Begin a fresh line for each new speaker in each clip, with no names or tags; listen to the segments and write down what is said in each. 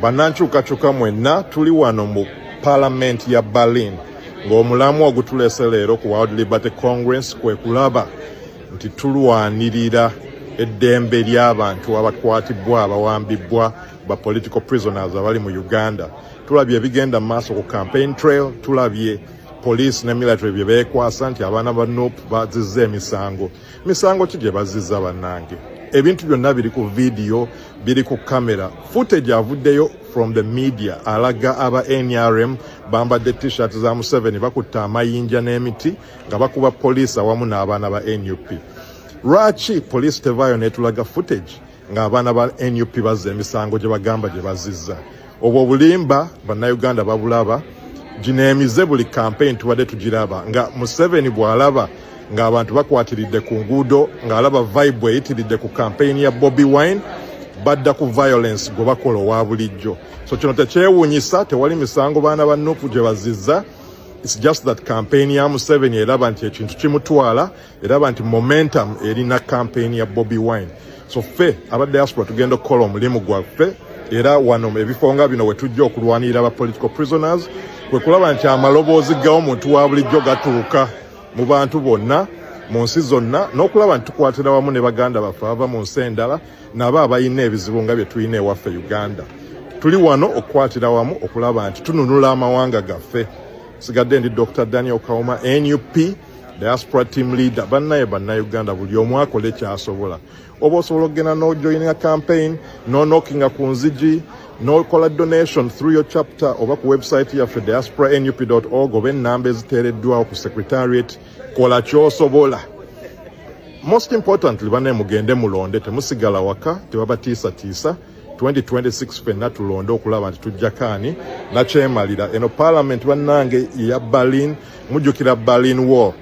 Bannankyukakyuka mwenna tuli wano mu Parliament ya Berlin ng'omulamu ogutulese leero ku World Liberty Congress kwe kulaba nti tulwanirira eddembe ly'abantu abakwatibwa abawambibwa ba political prisoners abali mu Uganda. Tulabye ebigenda mu maaso ku campaign trail, tulabye police ne military bye beekwasa nti abaana ba NUP bazizza misango ki gye bazizza bannange. Ebintu byonna biri ku video, biri ku kamera. Footage avuddeyo from the media alaga aba NRM bambadde t-shirt za Museveni bakutta amayinja n'emiti nga bakuba police awamu n'abaana ba NUP. Lwaki police tevaayo netulaga footage ng'abaana ba NUP bazza emisango gye bagamba gye bazizza? Obwo bulimba bannayuganda babulaba, gino emize buli campaign tubadde tugiraba nga Museveni bw'alaba ng'abantu bakwatiridde ku nguudo ng'alaba vibe eyitiridde ku campaign ya Bobi Wine badda ku violence gwe bakola owa bulijjo. So kino tekyewuunyisa, tewali misango baana ba NUP gye bazizza. It's just that campaign ya Museveni eraba nti ekintu kimutwala, eraba nti momentum erina campaign ya Bobi Wine. So ffe aba diaspora tugenda okukola omulimu gwaffe era wano ebifo nga bino we tujja okulwanirira aba political prisoners kwe kulaba nti amaloboozi g'omuntu wa bulijjo gatuuka mu bantu bonna mu nsi zonna n'okulaba nti tukwatira wamu ne baganda baffe aba mu nsi endala nabo abayina ebizibu nga bye tulina ewaffe Uganda. Tuli wano okukwatira wamu okulaba nti tununula amawanga gaffe. Sigadde ndi Dr. Daniel Kauma, NUP diaspora team leader, bannayuganda buli omu akole kyasobola. Oba osobola okugenda n'ojoininga campaign, n'onookinga ku nzigi, n'okola donation through your chapter oba ku website yaffe diasporanup.org oba ennamba eziteereddwawo ku secretariat, kola ky'osobola. Most importantly, banne mugende mulonde, temusigala waka, tebabatiisatiisa. 2026 fenna tulonde okulaba nti tujjakaani nakyemalira. Eno parliament bannange ya Berlin, mujjukira Berlin Wall.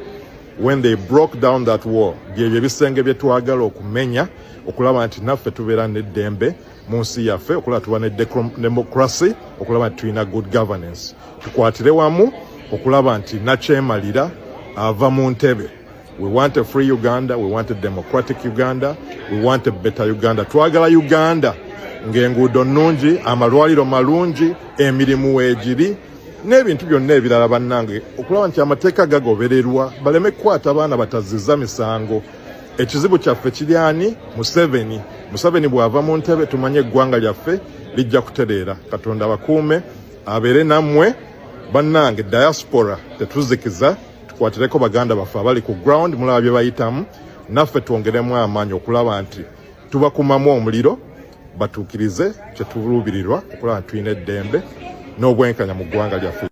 When they broke down that wall, byebyo ebisenge bye twagala okumenya okulaba nti naffe tubeera n'eddembe mu nsi yaffe, okulaba tuba ne democracy, okulaba nti tulina good governance. Tukwatire wamu okulaba nti nakyemalira ava mu ntebe. We want a free Uganda, we want a democratic Uganda, we want a better Uganda. Twagala Uganda ng'enguudo nnungi, amalwaliro malungi, emirimu weegiri n'ebintu byonna ebirala bannange, okulaba nti amateeka gagobererwa, baleme kukwata abaana batazizza misango. Ekizibu kyaffe kiri ani? Museveni. Museveni bw'ava mu ntebe tumanye eggwanga lyaffe lijja kutereera. Katonda bakuume, abeere nammwe bannange diaspora, tetuzikiza, tukwatireko baganda baffe abali ku ground, mulaba bye bayitamu, naffe twongeremu amaanyi okulaba nti tubakumamu omuliro, batuukirize kye tuluubirirwa okulaba nti tulina eddembe n'obwenkanya mu ggwanga lyaffe.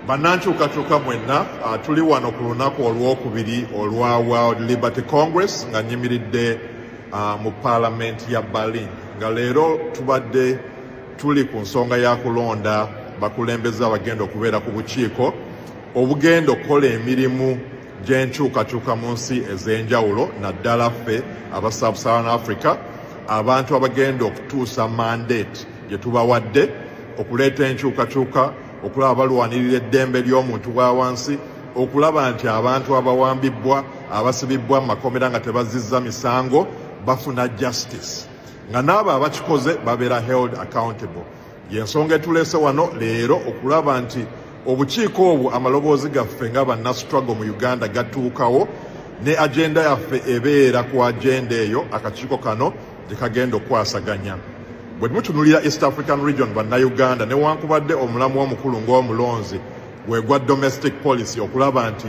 Bannankyukakyuka mwenna, tuli wano ku lunaku olwokubiri olwa World Liberty Congress nga nyimiridde mu Parliament ya Berlin. Nga leero tubadde tuli ku nsonga ya kulonda bakulembeze abagenda okubeera ku bukiiko obugenda okukola emirimu gy'enkyukakyuka mu nsi ez'enjawulo, naddala ffe aba Sub-Saharan Africa, abantu abagenda okutuusa mandate gye tubawadde okuleeta enkyukakyuka, okulaba balwanirira eddembe ly'omuntu wa wansi, okulaba nti abantu abawambibbwa, abasibibbwa mu makomera nga tebazizza misango bafuna justice, nga n'abo abakikoze babeera held accountable. Y'ensonga etuleese wano leero okulaba nti obukiiko obwo amaloboozi gaffe nga banna struggle mu Uganda gatuukawo ne agenda yaffe ebeera ku agenda eyo akakiiko kano gye kagenda okwasaganya. Bwe mutunulira East African Region bannayuganda newankubadde omulamu omukulu ng'omulonzi gwegwa domestic policy okulaba nti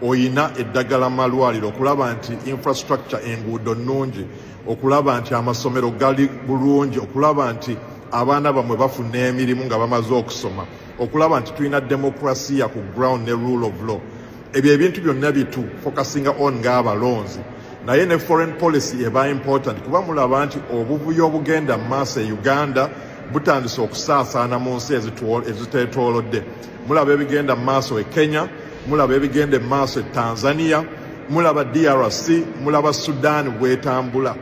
oyina eddagala malwaliro, okulaba nti infrastructure enguudo nnungi, okulaba nti amasomero gali bulungi, okulaba nti abaana bamwe bafuna emirimu nga bamaze okusoma, okulaba nti tulina demokrasiya ku ground ne rule of law. Ebyo ebintu byonna bitu focusinga on ng'abalonzi. Naye ne foreign policy eba important kuba mulaba nti obuvuyo obugenda mu maaso e Uganda butandise okusaasaana mu nsi eziteetoolodde. Mulaba ebigenda mu maaso e Kenya, mulaba ebigenda mu maaso e Tanzania, mulaba DRC, mulaba Sudan bwetambula.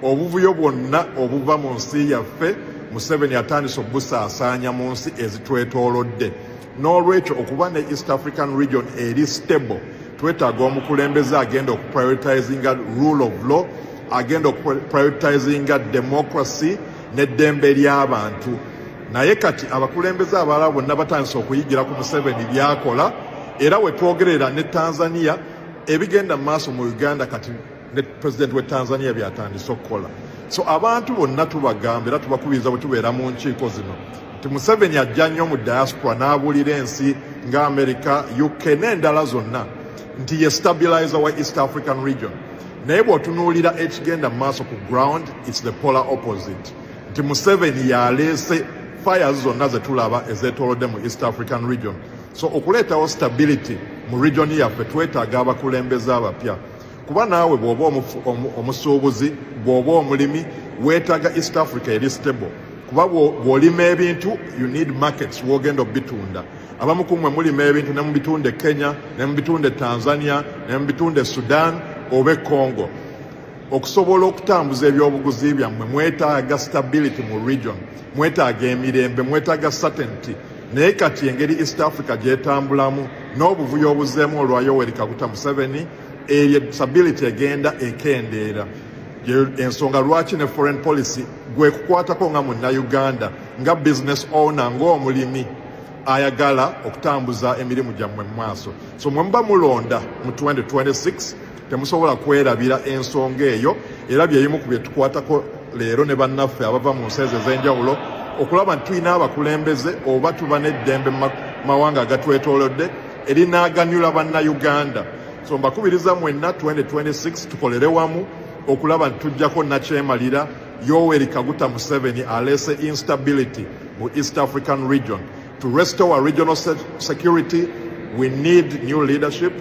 Obuvuyo bwonna obuva mu nsi yaffe Museveni atandise obusaasaanya mu nsi ezitwetoolodde. N'olwekyo okuba ne East African Region eri stable, twetaaga omukulembeze agenda okuprioritizinga rule of law, agenda okuprioritizinga democracy n'eddembe ly'abantu. naye kati abakulembeze abalala bonna batandise okuyigira ku Museveni byakola era we twogerera ne Tanzania ebigenda maaso mu Uganda kati ne president we Tanzania byatandise okukola. So abantu bonna tubagamba era tubakubiriza bwe tubeera mu nkiiko zino nti Museveni ajja nnyo mu diaspora n'abuulira ensi nga America, UK n'endala zonna nti ye stabilizer wa East African region. Naye bw'otunuulira ekigenda mu maaso ku ground, it's the polar opposite. Nti Museveni yaleese fires zonna ze tulaba ezeetoolodde mu East African region. So okuleetawo stability mu region yaffe twetaaga abakulembeze abapya. Kuba naawe bw'oba omusuubuzi, bw'oba omulimi, weetaaga East Africa eri stable. Kuba bw'olima ebintu, you need markets w'ogenda obitunda. Abamu ku mmwe mulima ebintu ne mu bitunde Kenya, ne mu bitunde Tanzania, ne mu bitunde Sudan oba Congo. Okusobola okutambuza ebyobuguzi byammwe mwetaaga stability mu region, mwetaaga emirembe, mwetaaga certainty. Naye kati engeri East Africa gyetambulamu n'obuvuyo obuzeemu olwa Yoweri Kaguta Museveni, stability egenda ekendeera. Ensonga lwaki ne foreign policy gwe kukwatako nga Munnayuganda, nga business owner, ng'omulimi ayagala okutambuza emirimu gyammwe mu maaso. So mwe muba mulonda mu 2026 temusobola kwerabira ensonga eyo, era byeyimu ku bye tukwatako leero ne bannaffe abava mu nsi ez'enjawulo okulaba nti tulina abakulembeze oba tuba n'eddembe mu mawanga agatwetoolodde erinaaganyula bannayuganda. So mbakubiriza mwenna 2026 tukolere wamu okulaba nti tujjako nakyemalira Yoweri Kaguta Museveni aleese instability mu East African region. To restore our regional security, we need new leadership,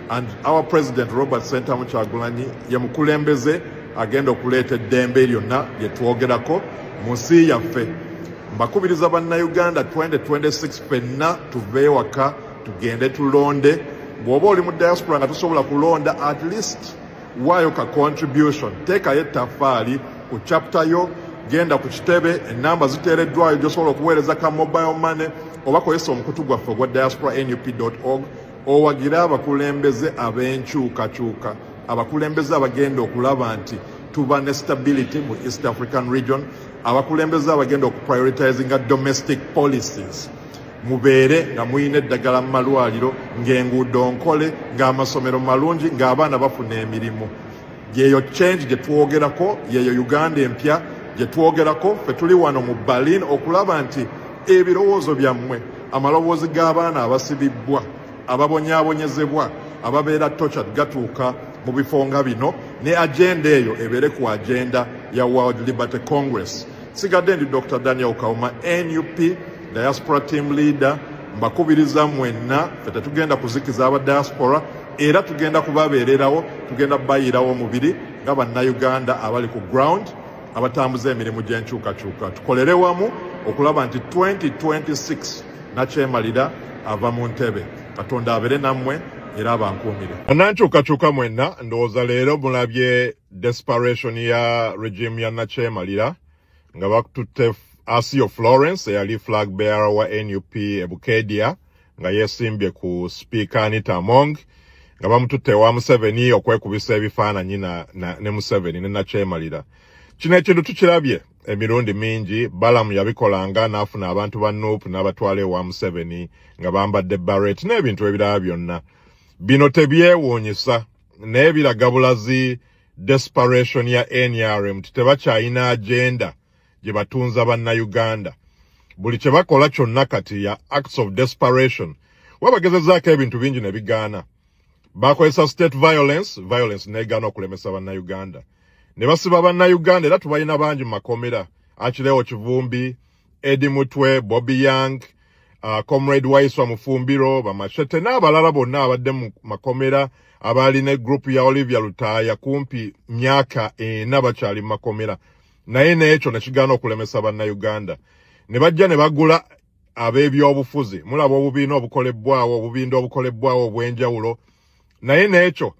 and our President Robert Sentamu Kyagulanyi ye mukulembeze agenda okuleeta eddembe lyonna lye twogerako mu nsi yaffe. Mbakubiriza bannayuganda 2026 ffenna tuve ewaka tugende tulonde. Bw'oba oli mu diaspora nga tosobola kulonda, at least waayo ka contribution, teekayo ettaffaali ku chapter yo, genda ku kitebe, ennamba ziteereddwayo gy'osobola okuweereza ka mobile money, oba kozesa omukutu gwaffe ogwa diaspora.nup.org owagire abakulembeze ab'enkyukakyuka, abakulembeze abagenda okulaba nti tuba ne stability mu East African region, abakulembeze abagenda okuprioritizinga domestic policies. Mubeere nga muyina eddagala mu malwaliro, ng'enguudo nkole, ng'amasomero malungi, ng'abaana bafuna emirimu. Yeeyo change gye twogerako, yeeyo Uganda empya gye twogerako. Ffe tuli wano mu Berlin okulaba nti ebirowoozo byammwe, amaloboozi g'abaana abasibibbwa, ababonyaabonyezebwa, ababeera tortured gatuuka mu bifo nga bino, ne agenda eyo ebeere ku agenda ya World Liberty Congress. Sigadde ndi Dr. Daniel Kauma, NUP Diaspora Team Leader. Mbakubiriza mwenna ffe tetugenda kuzikiza aba diaspora, era tugenda kubabeererawo, tugenda bayirawo omubiri nga bannayuganda abali ku ground abatambuza emirimu gy'enkyukakyuka. Tukolere wamu okulaba nti 2026 nakyemalira ava mu ntebe. Katonda abeere nammwe era abankuumire. Bannankyukakyuka mwenna, ndowooza leero mulabye desperation ya regime ya nakyemalira nga batutte Asio Florence eyali flag bearer wa NUP Ebukedia nga yesimbye ku Speaker Anita Among nga bamututte wa Museveni okwekubisa ebifaananyi ne Museveni ne nakyemalira. Kino ekintu tukirabye emirundi mingi. Balamu yabikolanga n'afuna abantu ba NUP n'abatwala ewa Museveni nga bambadde barret n'ebintu ebirala byonna. Bino tebyewuunyisa naye biraga bulazi desperation ya NRM nti tebakyayina agenda gye batunza bannayuganda. Buli kye bakola kyonna kati ya acts of desperation. Wabagezezaako ebintu bingi ne bigaana. Bakozesa state violence negaana okulemesa bannayuganda. Ne basiba bannayuganda era tubalina bangi mu makomera. Akireewo Kivumbi, Eddie Mutwe, Bobby Young, Comrade Waiswa Mufumbiro, Bamashete n'abalala bonna abadde mu makomera abaali ne group ya Olivia Lutaaya kumpi myaka bakyali mu makomera. Naye n'ekyo ne kigaana okulemesa bannayuganda. Ne bajja ne bagula ab'ebyobufuzi. Mulaba obubiina obukolebbwawo, obubinda obukolebbwawo obw'enjawulo. Naye n'ekyo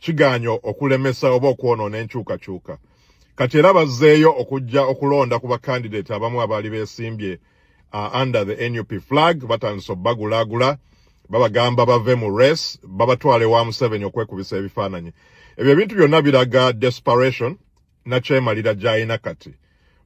kigaanya okulemesa oba okwonoona enkyukakyuka. Kati era bazzeeyo okujja okulonda ku bakandidate abamu abaali beesimbye under the NUP flag, batandise obbagulaagula, babagamba bave mu race, babatwale wa Museveni okwekubisa ebifaananyi. Ebyo ebintu byonna biraga desperation nakyemalira gy'alina kati.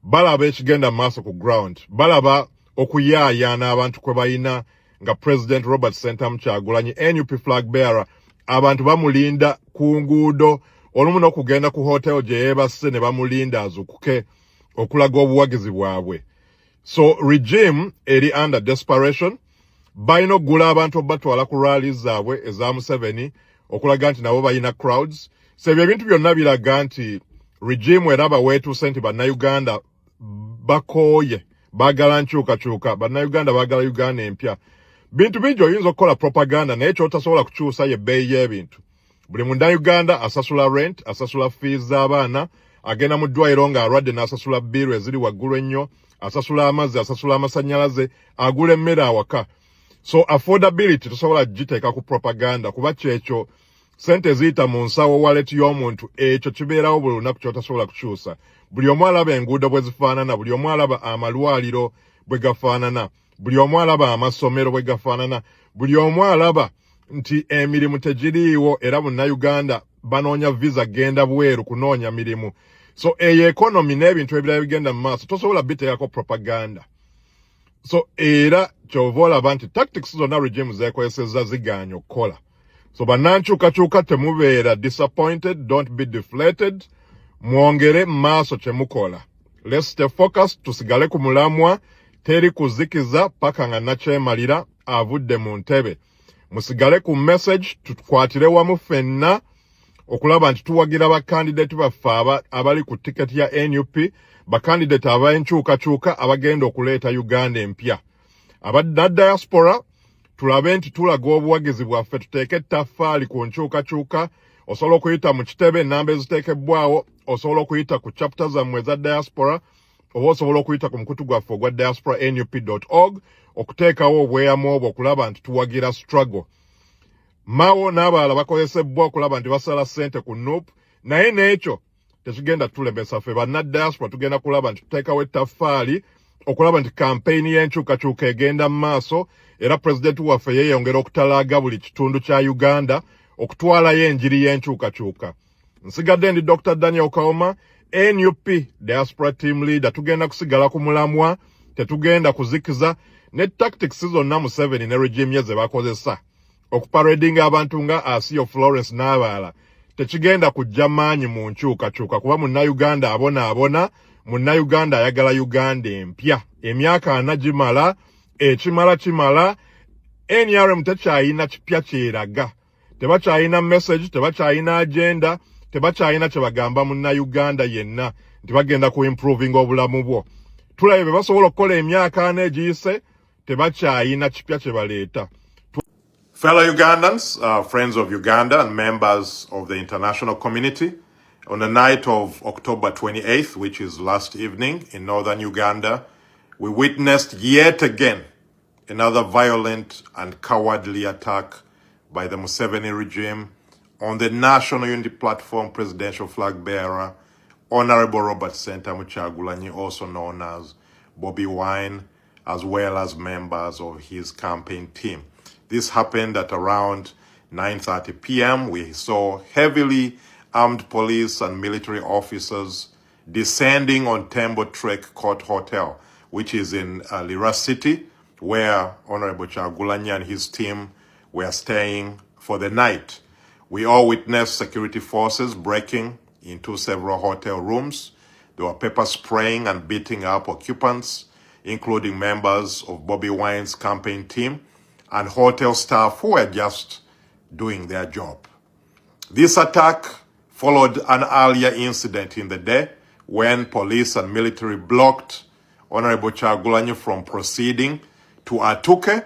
Balaba ekigenda maaso ku ground. Balaba okuyaayaana abantu kwe balina nga President Robert Sentamu Kyagulanyi NUP flag bearer abantu bamulinda ku nguudo olumu n'okugenda ku hotel gye yeebase ne bamulinda azukuke okulaga obuwagizi bwabwe. So regime eri under desperation balina okugula abantu obatwala ku rallies zaabwe eza Museveni okulaga nti nabo balina crowds. So ebyo ebintu byonna biraga nti regime era baweetuuse nti bannayuganda bakooye baagala nkyukakyuka, bannayuganda baagala Uganda empya. Bintu bingi oyinza okukola propaganda naye kyotasobola kukyusa y'ebbeeyi y'ebintu. Buli munnayuganda asasula rent, asasula fees z'abaana, agenda mu ddwaliro ng'alwadde n'asasula biiru eziri waggulu ennyo, asasula amazzi, asasula amasannyalaze, agula emmere awaka. So affordability tosobola giteeka ku propaganda kuba kyekyo sente ziyita mu nsawo wallet y'omuntu, ekyo kibeerawo buli lunaku kyotasobola kukyusa. Buli omu alaba enguudo bwe zifaanana, buli omu alaba amalwaliro bwe gafaanana, buli omu alaba amasomero bwe gafaanana, buli omu alaba nti emirimu tegiriiwo era munnayuganda banoonya visa genda bweru kunoonya mirimu. So eyo economy n'ebintu ebirala bigenda mu maaso tosobola biteekako propaganda. So era kyova olaba nti tactics zonna regime zeekozesezza zigaanya okukola. So bannankyukakyuka temubeera disappointed, don't be deflated, mwongere maaso kyemukola. Let's stay focused, tusigale ku mulamwa, teri kuzikiza paka nga nakyemalira avudde mu ntebe. Musigale ku message, tukwatire wamu ffenna okulaba nti tuwagira bakandidate baffe abali ku tiketi ya NUP, bakandidate ab'enkyukakyuka abagenda okuleeta Uganda empya. Abadda diaspora tulabe nti tulaga obuwagizi bwaffe, tuteeke ettaffaali ku nkyukakyuka. Osobola okuyita mu kitebe ennamba eziteekebbwawo, osobola okuyita ku chapter zammwe eza diaspora, oba osobola okuyita ku mukutu gwaffe ogwa diaspora nup.org okuteekawo obweyamu obwo okulaba nti tuwagira struggle. Mawo n'abalala bakozesebbwa okulaba nti basala ssente ku NUP, naye n'ekyo tekigenda tulemesa ffe bannadiaspora. Tugenda kulaba nti tuteekawo ettaffaali okulaba nti kampeyini y'enkyukakyuka egenda mu maaso, era pulezidenti waffe yeeyongera okutalaaga buli kitundu kya Uganda okutwalayo enjiri y'enkyukakyuka. Nsigadde ndi Dr. Daniel Kaoma, NUP Diaspora Team Leader. Tugenda kusigala ku mulamwa, tetugenda kuzikiza, ne tactics zonna Museveni ne regime ye ze bakozesa okuparadinga abantu nga Asiyo Florence n'abalala tekigenda kujja maanyi mu nkyukakyuka kuba munnayuganda abona, munnayuganda ayagala Uganda empya. Emyaka 4 gimala, kimala, NRM tekyayina kipya kyeraga, tebakyayina message, tebakyayina agenda, tebakyayina kye bagamba munnayuganda yenna nti bagenda ku improving obulamu bwo. Tulabe be basobola okukola emyaka 4 egiyise, tebakyayina kipya kye baleeta. Fellow Ugandans, friends of Uganda and members of the international community, on the night of October 28th, which is last evening in northern Uganda, we witnessed yet again another violent and cowardly attack by the Museveni regime on the National Unity Platform presidential flag bearer, Honorable Robert Sentamu Kyagulanyi, also known as Bobi Wine, as well as members of his campaign team. This happened at around 9:30 p.m. We saw heavily armed police and military officers descending on Tembo Trek Court Hotel, which is in Lira City, where Honorable Kyagulanyi and his team were staying for the night. We all witnessed security forces breaking into several hotel rooms. They were pepper spraying and beating up occupants, including members of Bobi Wine's campaign team and hotel staff who were just doing their job. This attack followed an earlier incident in the day when police and military blocked Honorable Kyagulanyi from proceeding to Atuke,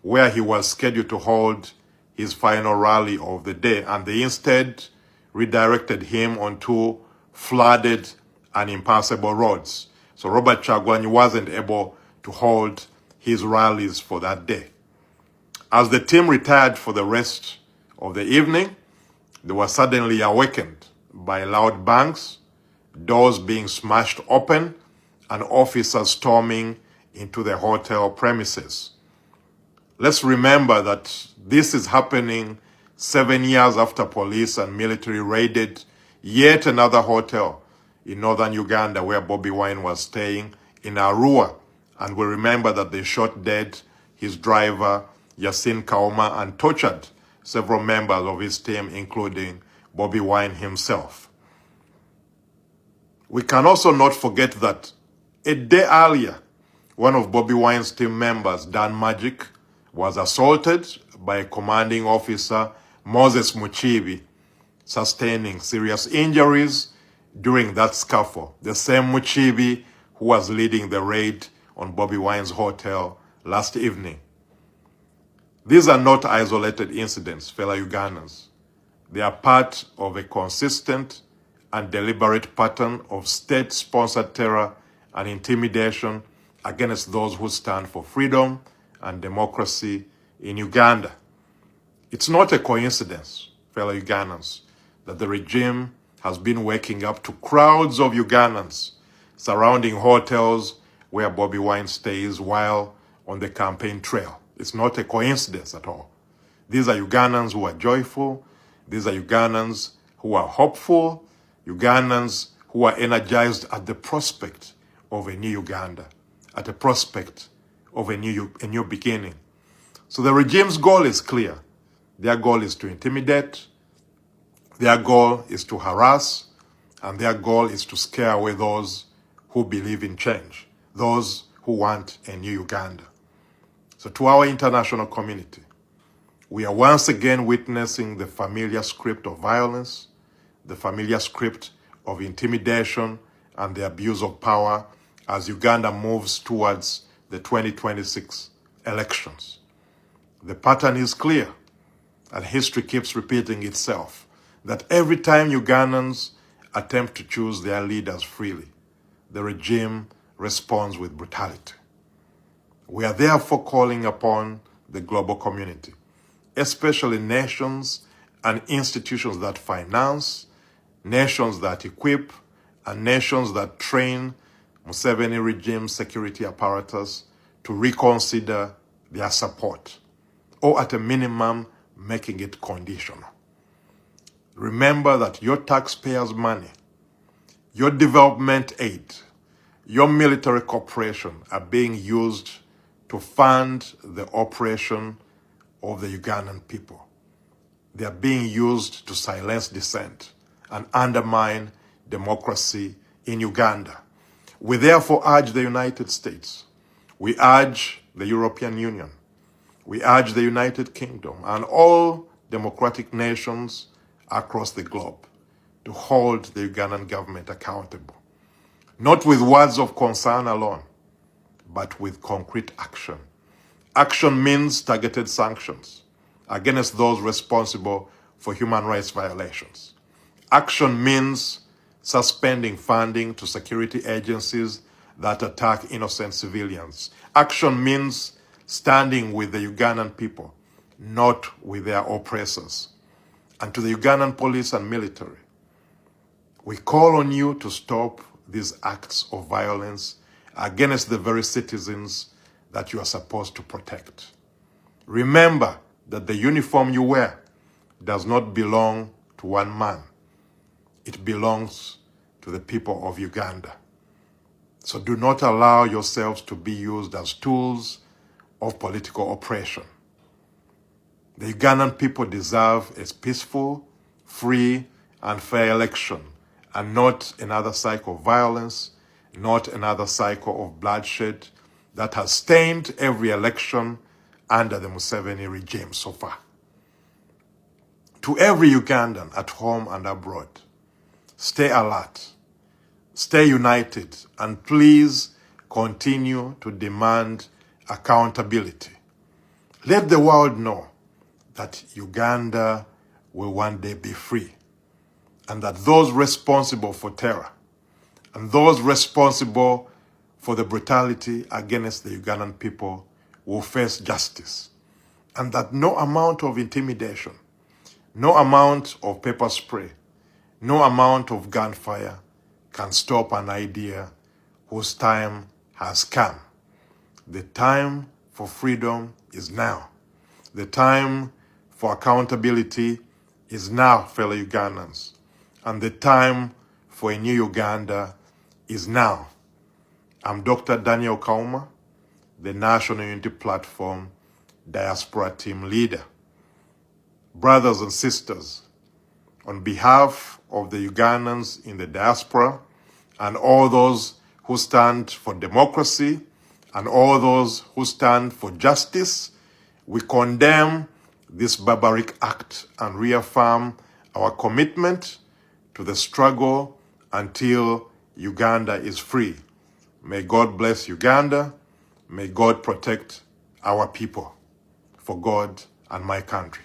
where he was scheduled to hold his final rally of the day, and they instead redirected him onto flooded and impassable roads. So Robert Kyagulanyi wasn't able to hold his rallies for that day. As the team retired for the rest of the evening, they were suddenly awakened by loud bangs, doors being smashed open, and officers storming into the hotel premises. Let's remember that this is happening 7 years after police and military raided yet another hotel in northern Uganda where Bobi Wine was staying in Arua, And we remember that they shot dead his driver, Yasin Kauma, and tortured several members of his team, including Bobi Wine himself. We can also not forget that a day earlier, one of Bobi Wine's team members, Dan Magic, was assaulted by a commanding officer, Moses Muchibi, sustaining serious injuries during that scuffle. The same Muchibi who was leading the raid on Bobi Wine's hotel last evening. These are not isolated incidents, fellow Ugandans. They are part of a consistent and deliberate pattern of state-sponsored terror and intimidation against those who stand for freedom and democracy in Uganda. It's not a coincidence, fellow Ugandans, that the regime has been waking up to crowds of Ugandans surrounding hotels where Bobi Wine stays while on the campaign trail. It's not a coincidence at all. These are Ugandans who are joyful. These are Ugandans who are hopeful. Ugandans who are energized at the prospect of a new Uganda, at the prospect of a new beginning. So the regime's goal is clear. Their goal is to intimidate. Their goal is to harass. And their goal is to scare away those who believe in change, those who want a new Uganda. So to our international community, we are once again witnessing the familiar script of violence, the familiar script of intimidation and the abuse of power as Uganda moves towards the 2026 elections. The pattern is clear, and history keeps repeating itself, that every time Ugandans attempt to choose their leaders freely, the regime responds with brutality. We are therefore calling upon the global community, especially nations and institutions that finance, nations that equip, and nations that train Museveni regime security apparatus to reconsider their support, or at a minimum, making it conditional. Remember that your taxpayers' money, your development aid, your military cooperation are being used to fund the oppression of the Ugandan people. They are being used to silence dissent and undermine democracy in Uganda. We therefore urge the United States, we urge the European Union, we urge the United Kingdom and all democratic nations across the globe to hold the Ugandan government accountable, not with words of concern alone, but with concrete action. Action means targeted sanctions against those responsible for human rights violations. Action means suspending funding to security agencies that attack innocent civilians. Action means standing with the Ugandan people, not with their oppressors. And to the Ugandan police and military, we call on you to stop these acts of violence against the very citizens that you are supposed to protect. Remember that the uniform you wear does not belong to one man. It belongs to the people of Uganda. So do not allow yourselves to be used as tools of political oppression. The Ugandan people deserve a peaceful, free, and fair election, and not another cycle of violence, not another cycle of bloodshed that has stained every election under the Museveni regime so far. To every Ugandan at home and abroad, stay alert, stay united, and please continue to demand accountability. Let the world know that Uganda will one day be free, and that those responsible for terror and those responsible for the brutality against the Ugandan people will face justice, and that no amount of intimidation, no amount of pepper spray, no amount of gunfire can stop an idea whose time has come. The time for freedom is now. The time for accountability is now, fellow Ugandans. And the time for a new Uganda is now. I'm Dr. Daniel Kauma, the National Unity Platform Diaspora Team Leader. Brothers and sisters, on behalf of the Ugandans in the diaspora and all those who stand for democracy and all those who stand for justice, we condemn this barbaric act and reaffirm our commitment to the struggle until Uganda is free. May God bless Uganda. May God protect our people. For God and my country.